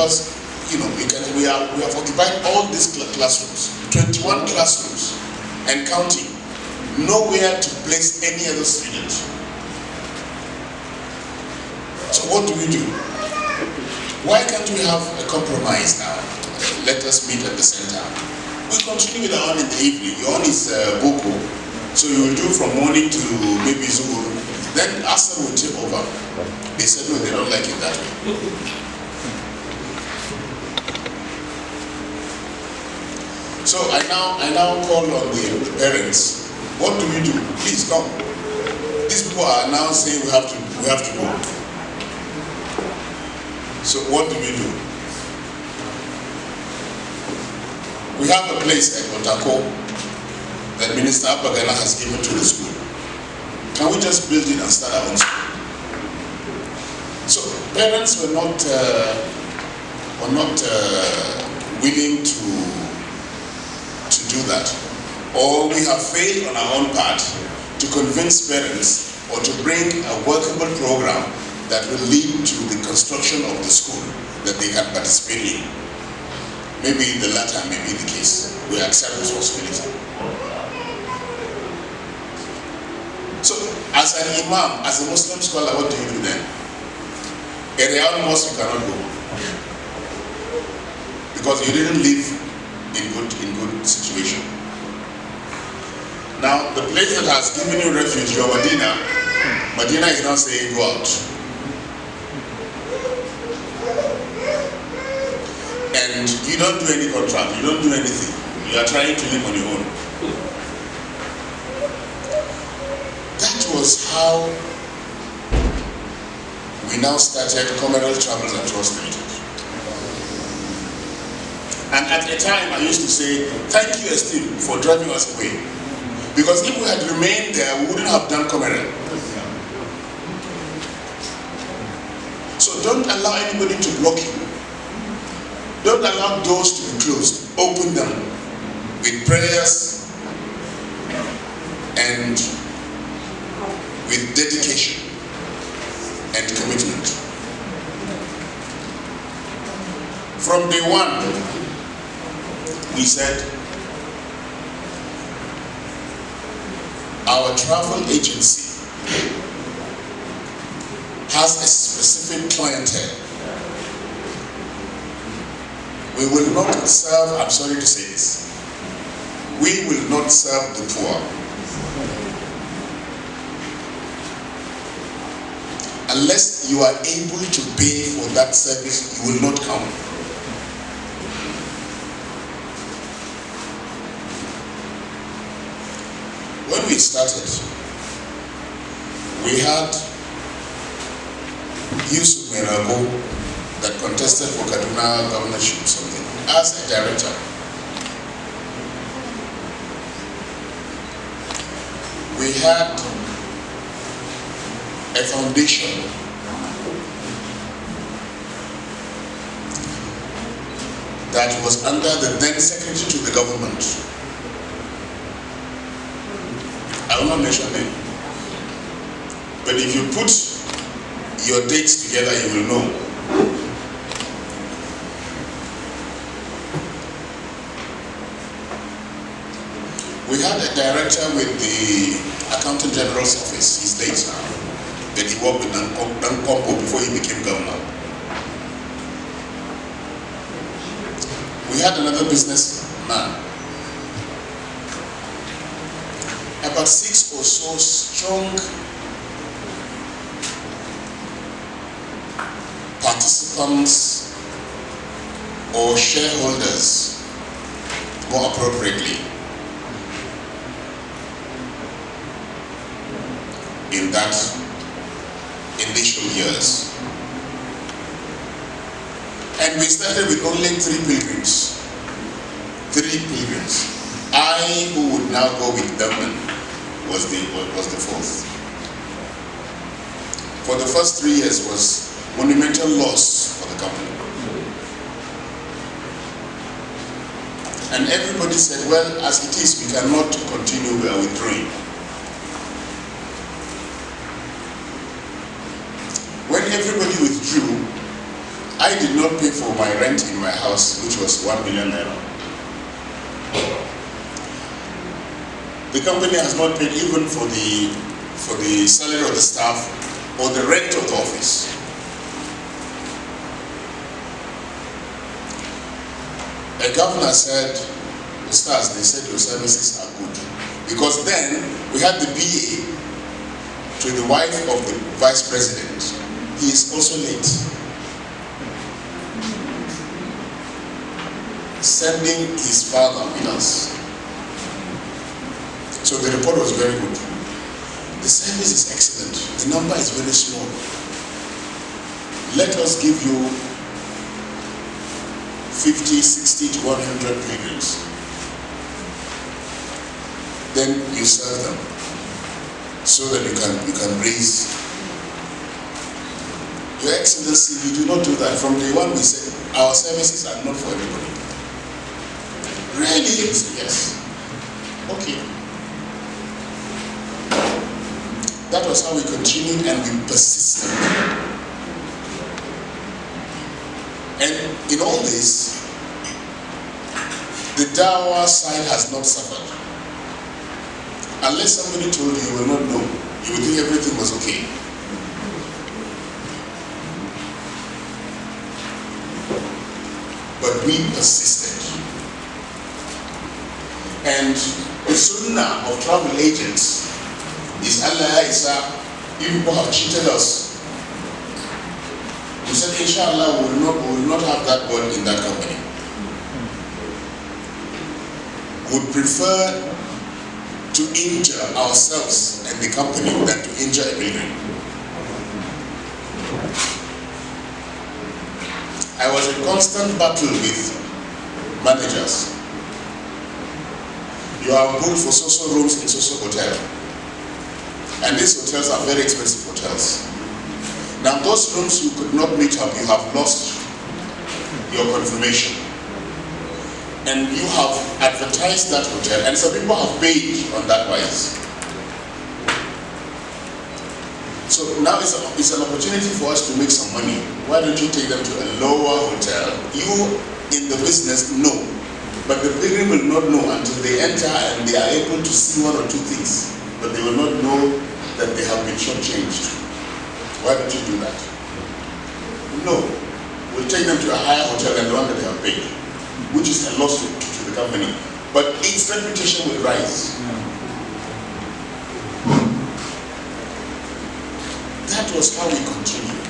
Because, we have occupied all these classrooms, 21 classrooms, and counting. Nowhere to place any other student. So what do we do? Why can't we have a compromise now? Let us meet at the center. We continue with our own in the evening. Your own is Boko, so you will do from morning to maybe Zuhur. Then Asr will take over. They said no, they don't like it that way. So I now call on the parents. What do we do? Please come. These people are now saying we have to go. So what do we do? We have a place at Otako that Minister Abubakar has given to the school. Can we just build it and start our own school? So parents were not willing to do that, or we have failed on our own part to convince parents or to bring a workable program that will lead to the construction of the school that they can participate in. Maybe the latter may be the case. We accept responsibility. So, as an imam, as a Muslim scholar, what do you do then? A real mosque you cannot go, because you didn't live in good situation. Now, the place that has given you refuge, your Medina is now saying go out. And you don't do any contract, you don't do anything. You are trying to live on your own. That was how we now started Commonwealth Travels and Tours Limited. And at the time, I used to say, thank you, Esteem, for driving us away. Because if we had remained there, we wouldn't have done Commonwealth. So don't allow anybody to block you. Don't allow doors to be closed. Open them with prayers and with dedication and commitment. From day one, we said our travel agency has a specific clientele. We will not serve, I'm sorry to say this, we will not serve the poor. Unless you are able to pay for that service, you will not come. When we started, we had Yusuf Mirago that contested for Kaduna governorship something as a director. We had a foundation that was under the then secretary to the government. I will not mention name, but if you put your dates together, you will know. We had a director with the Accountant General's office. He's late now, but he worked with Nankompo before he became governor. We had another businessman. About 6 or so strong participants or shareholders, more appropriately, in that initial years. And we started with only 3 pilgrims. 3 pilgrims. I, who would now go with them, was the 4th. For the first 3 years was monumental loss for the company. And everybody said, well, as it is, we cannot continue, we are withdrawing. When everybody withdrew, I I did not pay for my rent in my house, which was 1 million naira. The company has not paid even for the salary of the staff or the rent of the office. A governor said, Ustaz, they said your services are good. Because then we had the BA to the wife of the vice president. He is also late. Sending his father with us. So the report was very good. The service is excellent. The number is very small. Let us give you 50, 60 to 100 pilgrims. Then you serve them so that you can raise. Your Excellency, we do not do that. From day one we said our services are not for everybody. Really? Yes. Okay. That was how we continued, and we persisted. And in all this, the dawah side has not suffered. Unless somebody told you, you will not know. You would think everything was okay. But we persisted. And the sunnah of travel agents is Allah Isa, you people have cheated us. We said, inshallah, we will not have that word in that company. We would prefer to injure ourselves and the company than to injure a building. I was in constant battle with managers. You are booked for social rooms in social hotel. And these hotels are very expensive hotels. Now those rooms you could not meet up, you have lost your confirmation. And you have advertised that hotel, and some people have paid on that wise. So now it's an opportunity for us to make some money. Why don't you take them to a lower hotel? You in the business know, but the pilgrim will not know until they enter and they are able to see one or two things, but they will not know that they have been shortchanged. Why don't you do that? No, we'll take them to a higher hotel than the one that they have paid, which is a loss to the company, but its reputation will rise. That was how we continued.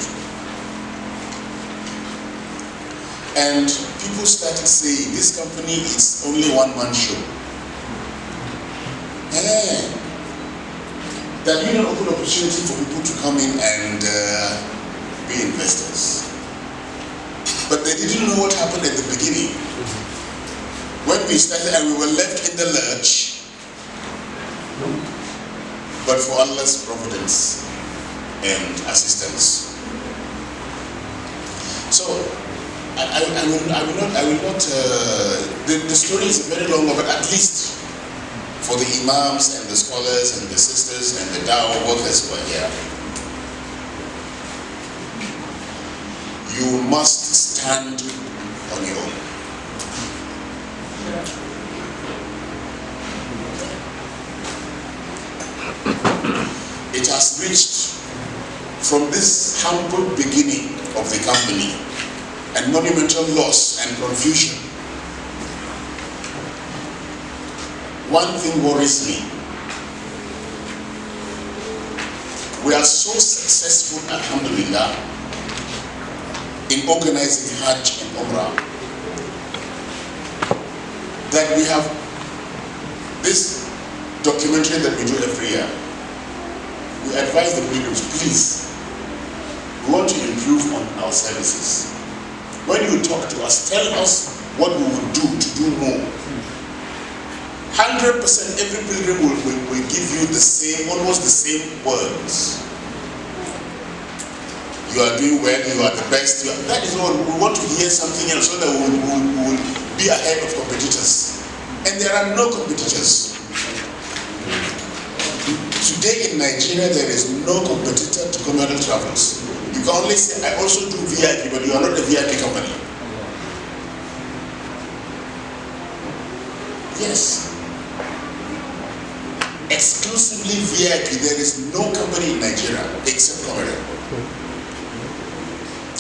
And people started saying, this company is only one-man show. That you know, open opportunity for people to come in and be investors. But they didn't know what happened at the beginning. When we started and we were left in the lurch, but for Allah's providence and assistance. So I will not. The story is a very long one, but at least for the imams and the scholars and the sisters and the dawah workers who are here, you must stand on your own. It has reached from this humble beginning of the company and monumental loss and confusion. One thing worries me. We are so successful, alhamdulillah, in organizing Hajj and Umrah that we have this documentary that we do every year. We advise the pilgrims, please, we want to improve on our services. When you talk to us, tell us what we will do to do more. 100% every pilgrim will give you the same, almost the same words. You are doing well, you are the best. That is all. We want to hear something else so that we will be ahead of competitors. And there are no competitors. Today in Nigeria, there is no competitor to Communal Travels. You can only say, I also do VIP, but you are not a VIP company. Yes. Exclusively VIP, there is no company in Nigeria except Comedy.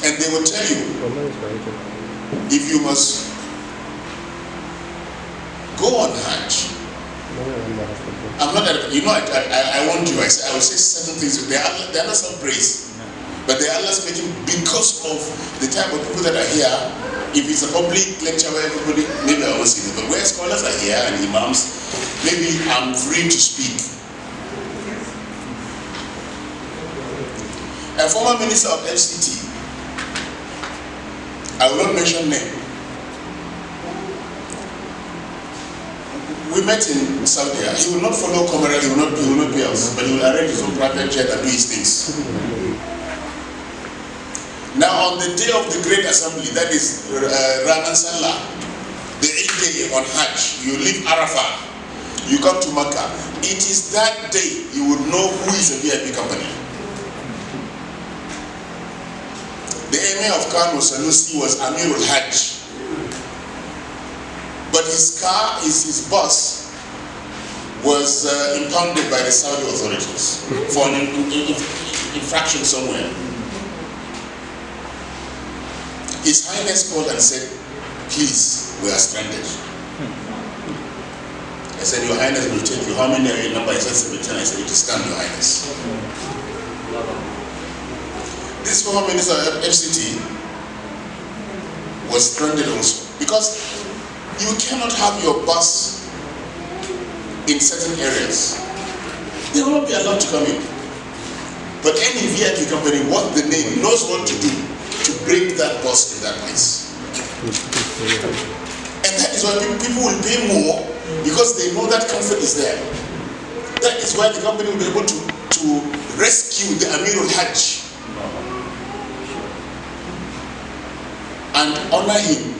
And they will tell you, if you must go on Hajj, I'm not, you know, I want you, I will say certain things, they are not some praise, but they are Allah speaking because of the type of people that are here. If it's a public lecture where everybody, maybe I won't see it, but where scholars are here and imams, maybe I'm free to speak. A former minister of FCT, I will not mention name. We met in Saudi. He will not follow Comera, he will not pay us, but he will arrange his own private jet and do his things. Now on the day of the Great Assembly, that is Ramadan Salah, the 8th day on Hajj, you leave Arafah, you come to Makkah. It is that day you would know who is a VIP company. The Emir of Kano Sanusi was Amirul Hajj, but his car, his bus, was impounded by the Saudi authorities for an infraction somewhere. His Highness called and said, please, we are stranded. I said, Your Highness will take you. How many are your number? I said 17. I said, it is done, Your Highness. This former minister of FCT was stranded also, because you cannot have your bus in certain areas. They will not be allowed to come in. But any VIP company, what the name, knows what to do to bring that bus in that place. And that is why people will pay more, because they know that comfort is there. That is why the company will be able to rescue the Amirul Hajj and honor him